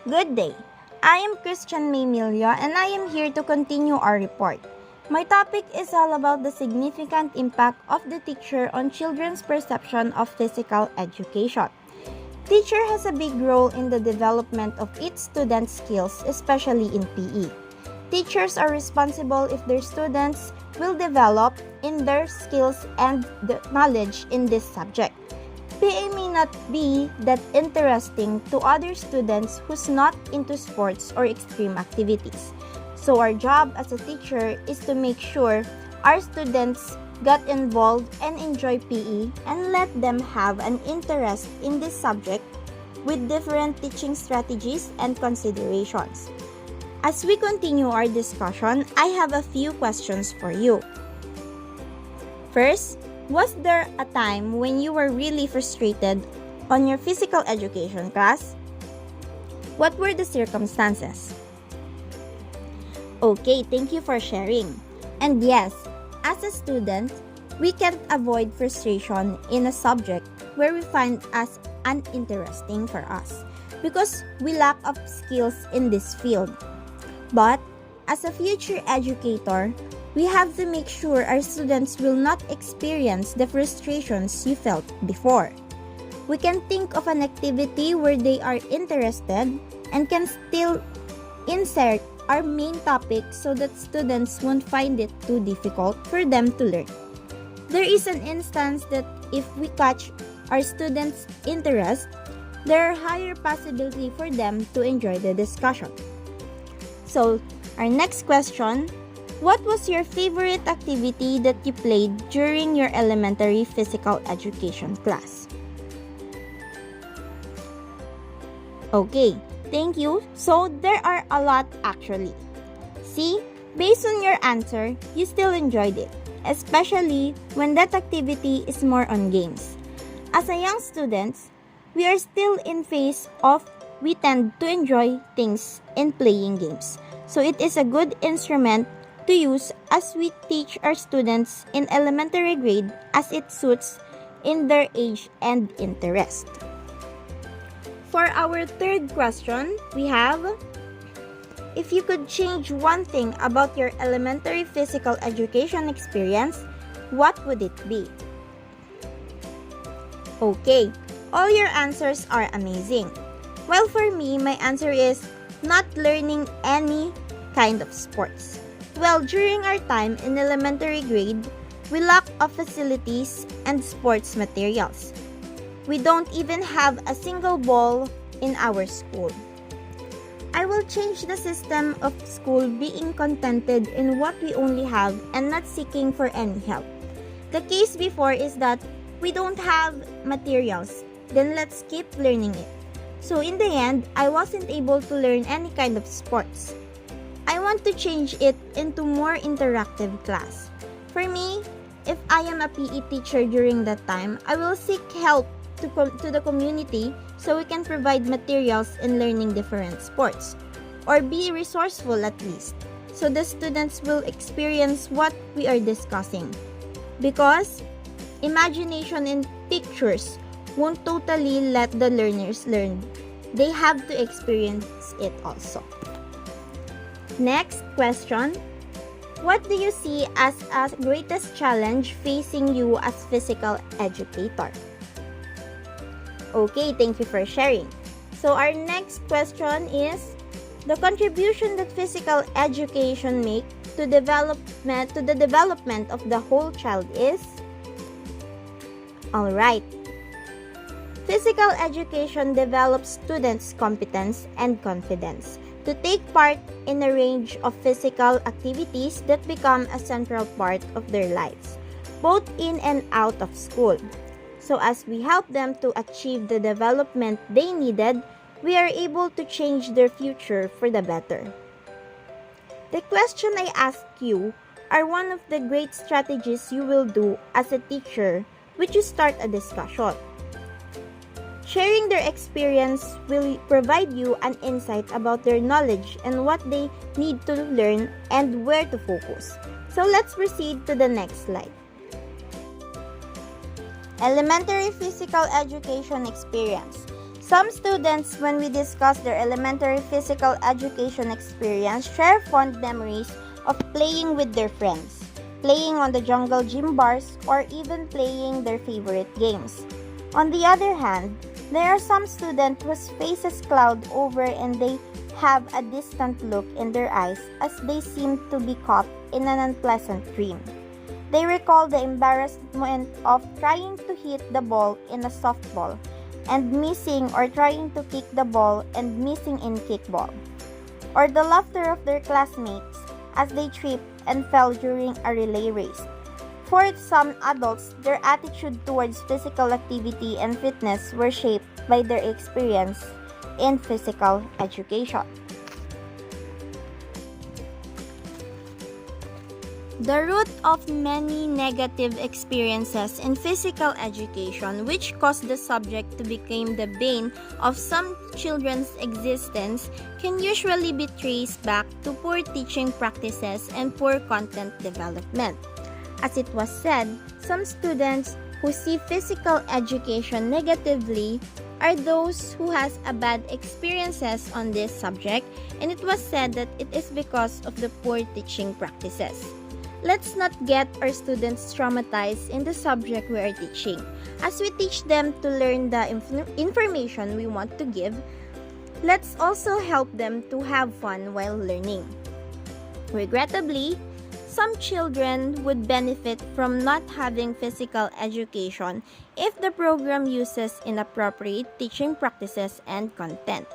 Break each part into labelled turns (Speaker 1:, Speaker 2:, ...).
Speaker 1: Good day. I am Christian May Millo and I am here to continue our report. My topic is all about the significant impact of the teacher on children's perception of physical education. Teacher has a big role in the development of its students' skills, especially in PE. Teachers are responsible if their students will develop in their skills and the knowledge in this subject. PE may not be that interesting to other students who's not into sports or extreme activities. So our job as a teacher is to make sure our students get involved and enjoy PE and let them have an interest in this subject with different teaching strategies and considerations. As we continue our discussion, I have a few questions for you. First, was there a time when you were really frustrated on your physical education class? What were the circumstances? Okay, thank you for sharing. And yes, as a student, we can't avoid frustration in a subject where we find as uninteresting for us because we lack of skills in this field. But as a future educator, we have to make sure our students will not experience the frustrations you felt before. We can think of an activity where they are interested and can still insert our main topic so that students won't find it too difficult for them to learn. There is an instance that if we catch our students' interest, there are higher possibility for them to enjoy the discussion. So, our next question, what was your favorite activity that you played during your elementary physical education class? Okay, thank you. So, there are a lot actually. See, based on your answer, you still enjoyed it, especially when that activity is more on games. As a young students, we are still in phase of we tend to enjoy things in playing games. So it is a good instrument to use as we teach our students in elementary grade as it suits in their age and interest. For our third question, we have, if you could change one thing about your elementary physical education experience, what would it be? Okay, all your answers are amazing. Well, for me, my answer is not learning any kind of sports. Well, during our time in elementary grade, we lack of facilities and sports materials. We don't even have a single ball in our school. I will change the system of school being contented in what we only have and not seeking for any help. The case before is that we don't have materials, then let's keep learning it. So in the end, I wasn't able to learn any kind of sports. I want to change it into more interactive class. For me, if I am a PE teacher during that time, I will seek help to the community so we can provide materials in learning different sports, or be resourceful at least, so the students will experience what we are discussing. Because imagination in pictures won't totally let the learners learn. They have to experience it also. Next question. What do you see as a greatest challenge facing you as physical educator? Okay, thank you for sharing. So our next question is, the contribution that physical education make to the development of the whole child is? Alright. Physical education develops students' competence and confidence to take part in a range of physical activities that become a central part of their lives, both in and out of school. So as we help them to achieve the development they needed, we are able to change their future for the better. The question I ask you are one of the great strategies you will do as a teacher when you start a discussion. Sharing their experience will provide you an insight about their knowledge and what they need to learn and where to focus. So let's proceed to the next slide. Elementary physical education experience. Some students, when we discuss their elementary physical education experience, share fond memories of playing with their friends, playing on the jungle gym bars, or even playing their favorite games. On the other hand, there are some students whose faces cloud over and they have a distant look in their eyes as they seem to be caught in an unpleasant dream. They recall the embarrassment of trying to hit the ball in a softball and missing, or trying to kick the ball and missing in kickball, or the laughter of their classmates as they tripped and fell during a relay race. For some adults, their attitude towards physical activity and fitness were shaped by their experience in physical education. The root of many negative experiences in physical education, which caused the subject to become the bane of some children's existence, can usually be traced back to poor teaching practices and poor content development. As it was said, some students who see physical education negatively are those who has a bad experiences on this subject, and it was said that it is because of the poor teaching practices. Let's not get our students traumatized in the subject we are teaching. As we teach them to learn the information we want to give, let's also help them to have fun while learning. Regrettably, some children would benefit from not having physical education if the program uses inappropriate teaching practices and content.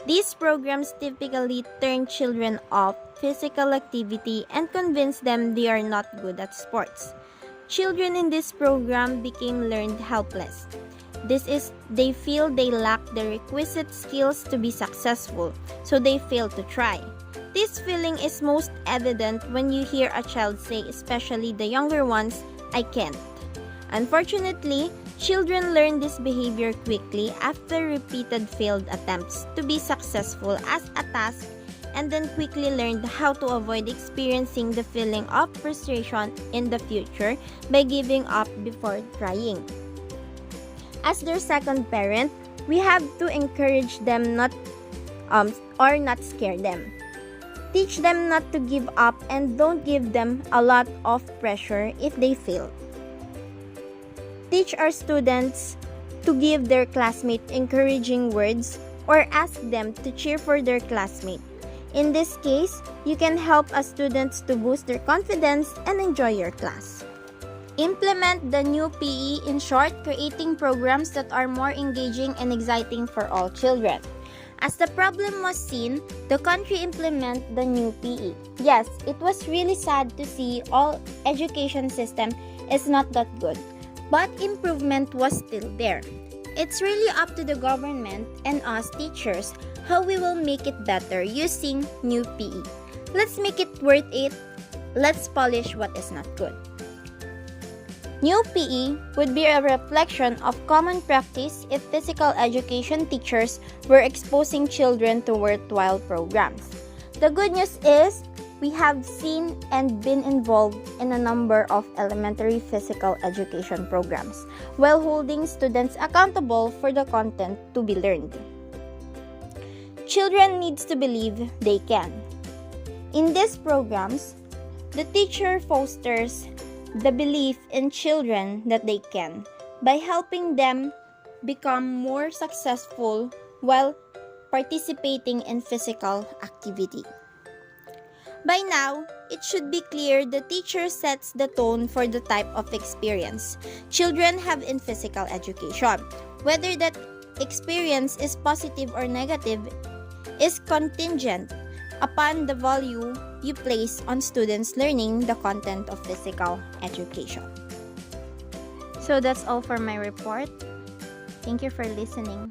Speaker 1: These programs typically turn children off physical activity and convince them they are not good at sports. Children in this program became learned helpless. They feel they lack the requisite skills to be successful, so they fail to try. This feeling is most evident when you hear a child say, especially the younger ones, "I can't." Unfortunately, children learn this behavior quickly after repeated failed attempts to be successful as a task, and then quickly learned how to avoid experiencing the feeling of frustration in the future by giving up before trying. As their second parent, we have to encourage them not scare them. Teach them not to give up and don't give them a lot of pressure if they fail. Teach our students to give their classmate encouraging words or ask them to cheer for their classmate. In this case, you can help our students to boost their confidence and enjoy your class. Implement the new PE, in short, creating programs that are more engaging and exciting for all children. As the problem was seen, the country implement the new PE. Yes, it was really sad to see all education system is not that good, but improvement was still there. It's really up to the government and us teachers how we will make it better using new PE. Let's make it worth it. Let's polish what is not good. New PE would be a reflection of common practice if physical education teachers were exposing children to worthwhile programs. The good news is we have seen and been involved in a number of elementary physical education programs while holding students accountable for the content to be learned. Children needs to believe they can. In these programs, the teacher fosters the belief in children that they can by helping them become more successful while participating in physical activity. By now, it should be clear the teacher sets the tone for the type of experience children have in physical education. Whether that experience is positive or negative is contingent upon the value you place on students learning the content of physical education. So that's all for my report. Thank you for listening.